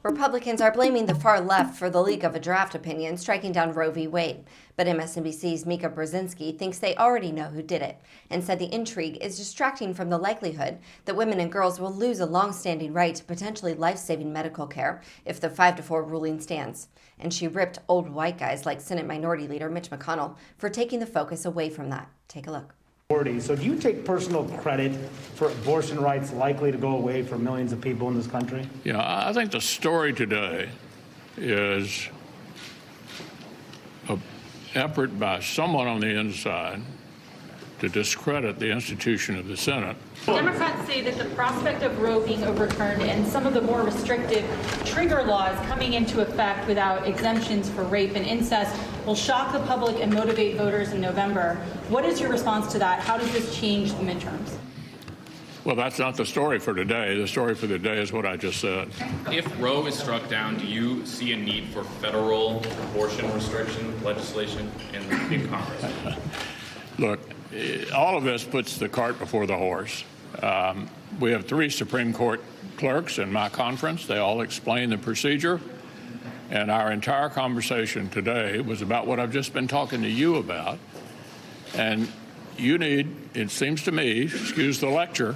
Republicans are blaming the far left for the leak of a draft opinion striking down Roe v. Wade. But MSNBC's Mika Brzezinski thinks they already know who did it and said the intrigue is distracting from the likelihood that women and girls will lose a long-standing right to potentially life-saving medical care if the 5-4 ruling stands. And she ripped old white guys like Senate Minority Leader Mitch McConnell for taking the focus away from that. Take a look. So do you take personal credit for abortion rights likely to go away for millions of people in this country? Yeah, I think the story today is an effort by someone on the inside to discredit the institution of the Senate. Democrats say that the prospect of Roe being overturned and some of the more restrictive trigger laws coming into effect without exemptions for rape and incest will shock the public and motivate voters in November. What is your response to that? How does this change the midterms? Well, that's not the story for today. The story for the day is what I just said. If Roe is struck down, do you see a need for federal abortion restriction legislation in Congress? Look, all of this puts the cart before the horse. We have 3 Supreme Court clerks in my conference. They all explain the procedure. And our entire conversation today was about what I've just been talking to you about. And you need, it seems to me, excuse the lecture,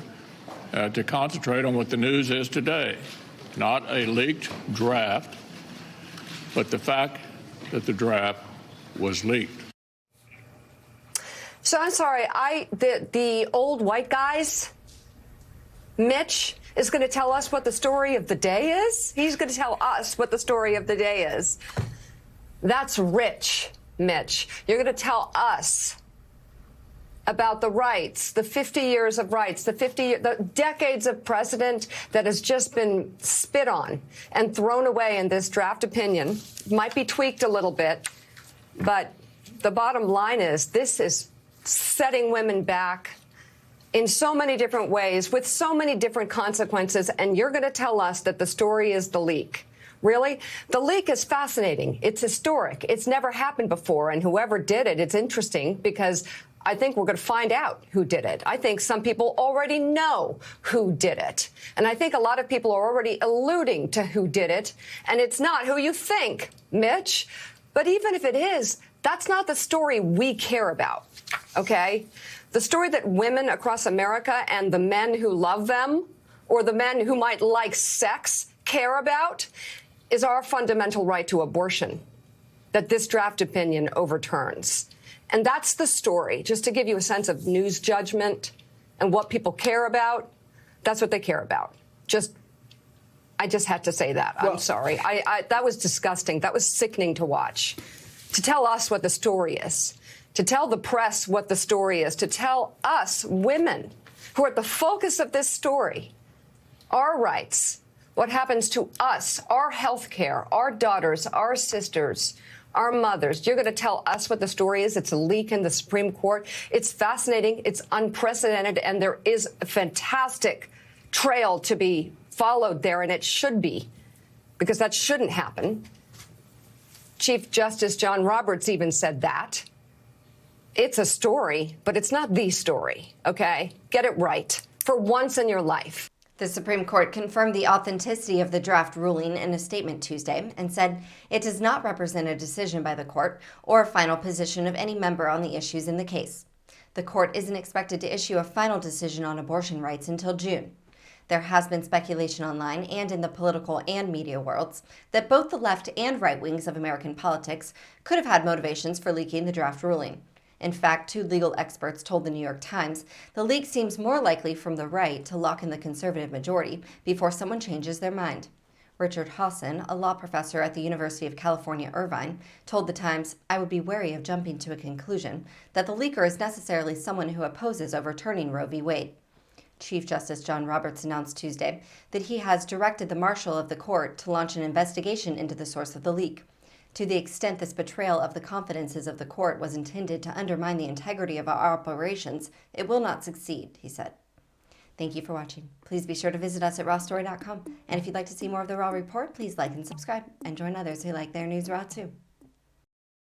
to concentrate on what the news is today. Not a leaked draft, but the fact that the draft was leaked. So I'm sorry, the old white guys, Mitch is going to tell us what the story of the day is? He's going to tell us what the story of the day is. That's rich, Mitch. You're going to tell us about the rights, the 50 years of rights, the decades of precedent that has just been spit on and thrown away in this draft opinion. Might be tweaked a little bit, but the bottom line is this is setting women back in so many different ways with so many different consequences. And you're going to tell us that the story is the leak. Really? The leak is fascinating. It's historic. It's never happened before. And whoever did it, it's interesting because I think we're going to find out who did it. I think some people already know who did it. And I think a lot of people are already alluding to who did it. And it's not who you think, Mitch. But even if it is, that's not the story we care about, okay? The story that women across America and the men who love them or the men who might like sex care about is our fundamental right to abortion that this draft opinion overturns. And that's the story, just to give you a sense of news judgment and what people care about. That's what they care about. I just had to say that. I'm sorry. That was disgusting. That was sickening to watch. To tell us what the story is, to tell the press what the story is, to tell us women who are at the focus of this story, our rights, what happens to us, our health care, our daughters, our sisters, our mothers. You're going to tell us what the story is. It's a leak in the Supreme Court. It's fascinating. It's unprecedented. And there is a fantastic trail to be followed there. And it should be, because that shouldn't happen. Chief Justice John Roberts even said that. It's a story, but it's not the story, okay? Get it right for once in your life. The Supreme Court confirmed the authenticity of the draft ruling in a statement Tuesday and said it does not represent a decision by the court or a final position of any member on the issues in the case. The court isn't expected to issue a final decision on abortion rights until June. There has been speculation online and in the political and media worlds that both the left and right wings of American politics could have had motivations for leaking the draft ruling. In fact, 2 legal experts told the New York Times the leak seems more likely from the right to lock in the conservative majority before someone changes their mind. Richard Hawson, a law professor at the University of California, Irvine, told the Times, "I would be wary of jumping to a conclusion that the leaker is necessarily someone who opposes overturning Roe v. Wade." Chief Justice John Roberts announced Tuesday that he has directed the marshal of the court to launch an investigation into the source of the leak. To the extent this betrayal of the confidences of the court was intended to undermine the integrity of our operations, it will not succeed, he said. Thank you for watching. Please be sure to visit us at rawstory.com. And if you'd like to see more of The Raw Report, please like and subscribe and join others who like their news raw too.